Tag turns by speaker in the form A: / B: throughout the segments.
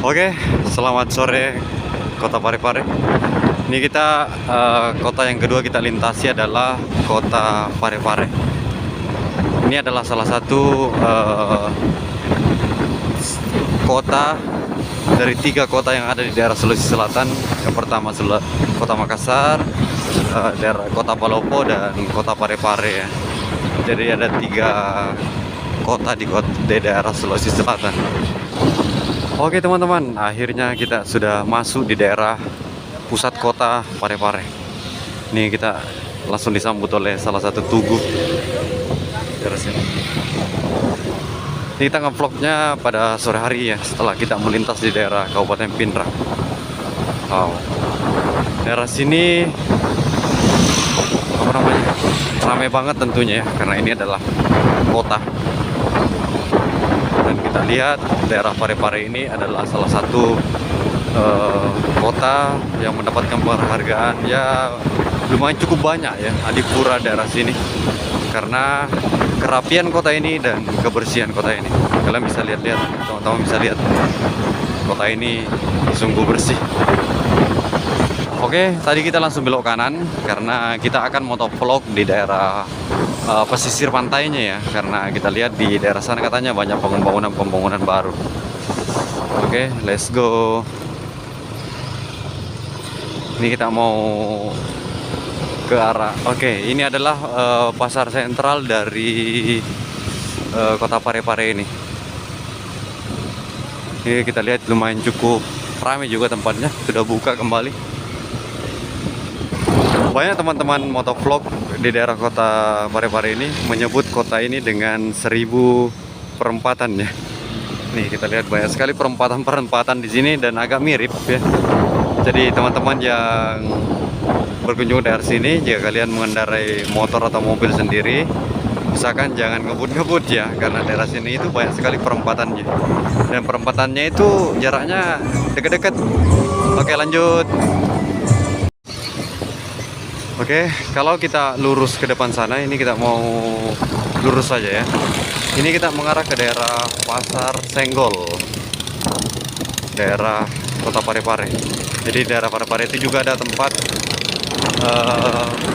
A: Oke, selamat sore Kota Parepare. Ini kita kota yang kedua kita lintasi adalah Kota Parepare. Ini adalah salah satu kota dari 3 kota yang ada di daerah Sulawesi Selatan. Yang pertama Kota Makassar, daerah Kota Palopo dan Kota Parepare ya. Jadi ada 3 kota di daerah Sulawesi Selatan. Oke teman-teman, akhirnya kita sudah masuk di daerah pusat kota Parepare. Ini kita langsung disambut oleh salah satu tugu daerah sini. Ini kita ngevlognya pada sore hari ya, setelah kita melintas di daerah Kabupaten Pindrang. Wow. Daerah sini apa namanya? Ramai banget tentunya ya, karena ini adalah kota. Dan kita lihat daerah Parepare ini adalah salah satu kota yang mendapatkan penghargaan ya lumayan cukup banyak ya, adipura daerah sini, karena kerapian kota ini dan kebersihan kota ini. Kalian bisa lihat-lihat, teman-teman bisa lihat kota ini sungguh bersih. Oke, tadi kita langsung belok kanan karena kita akan motovlog di daerah pesisir pantainya ya, karena kita lihat di daerah sana katanya banyak pembangunan baru. Oke, let's go. Ini kita mau ke arah. Oke, ini adalah pasar sentral dari Kota Parepare ini. Ini kita lihat lumayan cukup ramai juga tempatnya, sudah buka kembali. Banyak teman-teman motovlog di daerah Kota Parepare ini menyebut kota ini dengan 1000 perempatan ya. Nih kita lihat banyak sekali perempatan-perempatan di sini dan agak mirip ya. Jadi teman-teman yang berkunjung daerah sini, jika kalian mengendarai motor atau mobil sendiri, usahakan jangan ngebut-ngebut ya, karena daerah sini itu banyak sekali perempatannya. Dan perempatannya itu jaraknya dekat-dekat. Oke, lanjut. Oke, kalau kita lurus ke depan sana, ini kita mau lurus saja ya. Ini kita mengarah ke daerah Pasar Senggol, daerah Kota Parepare. Jadi daerah Parepare itu juga ada tempat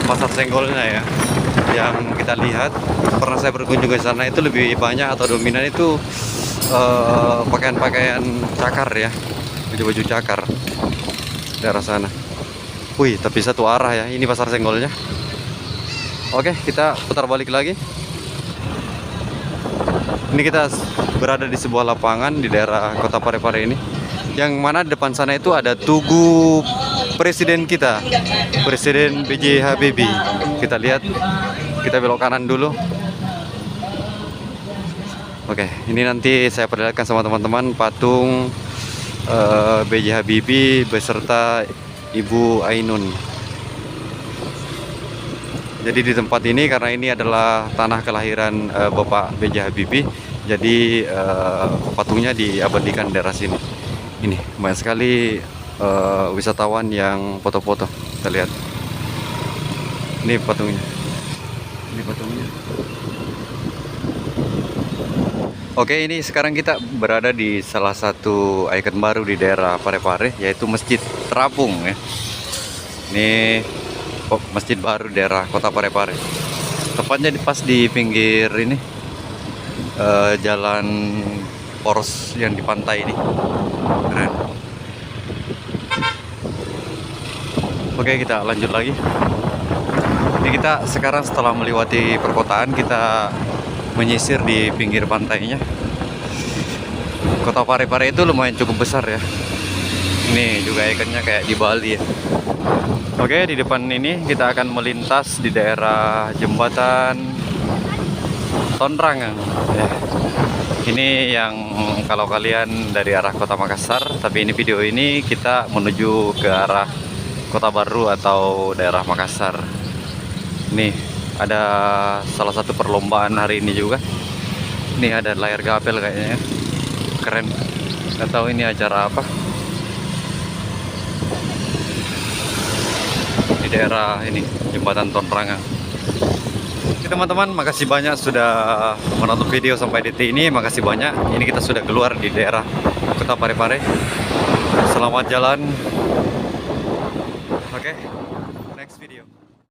A: Pasar Senggolnya ya. Yang kita lihat, pernah saya berkunjung ke sana itu lebih banyak atau dominan itu pakaian-pakaian cakar ya, baju-baju cakar daerah sana. Wih, tapi satu arah ya, ini Pasar Senggolnya. Oke, kita putar balik lagi. Ini kita berada di sebuah lapangan di daerah Kota Parepare ini, yang mana di depan sana itu ada tugu presiden kita, Presiden B.J. Habibie. Kita lihat, kita belok kanan dulu. Oke, ini nanti saya perlihatkan sama teman-teman patung B.J. Habibie beserta Ibu Ainun. Jadi di tempat ini, karena ini adalah tanah kelahiran Bapak B.J. Habibie, jadi patungnya diabadikan daerah sini. Ini banyak sekali wisatawan yang foto-foto. Kita lihat. Ini patungnya. Ini patungnya. Oke, ini sekarang kita berada di salah satu ikon baru di daerah Parepare, yaitu Masjid Terapung ya. Ini masjid baru daerah Kota Parepare. Tepatnya pas di pinggir ini jalan poros yang di pantai ini. Keren. Oke, kita lanjut lagi. Ini kita sekarang setelah melewati perkotaan, kita menyisir di pinggir pantainya. Kota Parepare itu lumayan cukup besar ya. Ini juga ikannya kayak di Bali ya. Oke, di depan ini kita akan melintas di daerah jembatan Tonrang ya. Ini yang kalau kalian dari arah Kota Makassar, tapi ini video ini kita menuju ke arah Kota Baru atau daerah Makassar. Nih ada salah satu perlombaan hari ini juga. Ini ada layar gapel kayaknya, keren. Nggak tahu ini acara apa. Di daerah ini jembatan Tonrang. Oke teman-teman, makasih banyak sudah menonton video sampai detik ini. Makasih banyak. Ini kita sudah keluar di daerah Kota Parepare. Selamat jalan. Oke.